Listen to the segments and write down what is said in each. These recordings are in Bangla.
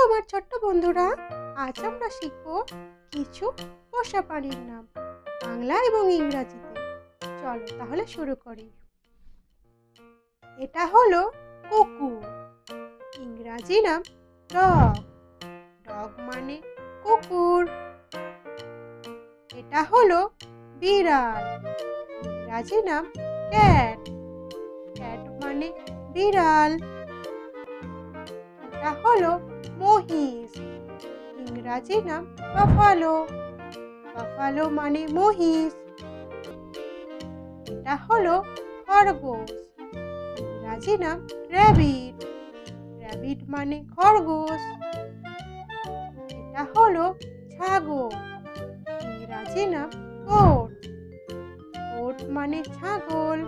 আমার ছোট্ট বন্ধুরা, আজ আমরা শিখব কিছু পোষা প্রাণীর নাম বাংলা এবং ইংরাজিতে। চলো তাহলে শুরু করি। এটা হলো কুকুর, ইংরাজি নাম ডগ। ডগ মানে কুকুর। এটা হলো বিড়াল, ইংরাজি নাম ক্যাট। ক্যাট মানে বিড়াল। এটা হলো মহিষ, ইংরাজি নাম বাফালো। বাফালো মানে মহিষ। এটা হলো খরগোশ, ইংরাজি নাম র্যাবিট। র্যাবিট মানে খরগোশ। এটা হলো ছাগল, ইংরাজি নাম গোট। গোট মানে ছাগল।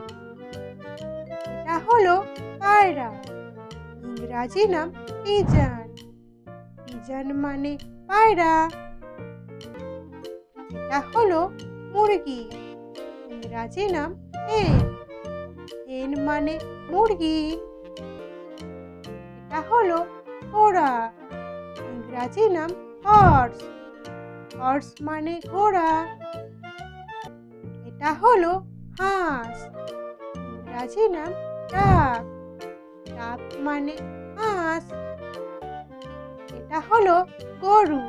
এটা হলো পায়রা, ইংরাজি নাম পিজন। পিজন মানে পায়রা। এটা হলো মুরগি, ইংরাজি নাম হেন। হেন মানে মুরগি। এটা হলো ঘোড়া, ইংরাজি নাম হর্স। হর্স মানে ঘোড়া। এটা হলো হাঁস, ইংরাজি নাম ডাক। ডাক মানে হাঁস। এটা হলো গরু,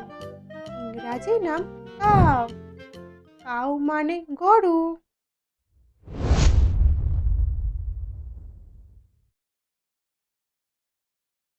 ইংরাজি নাম কাউ। কাউ মানে গরু।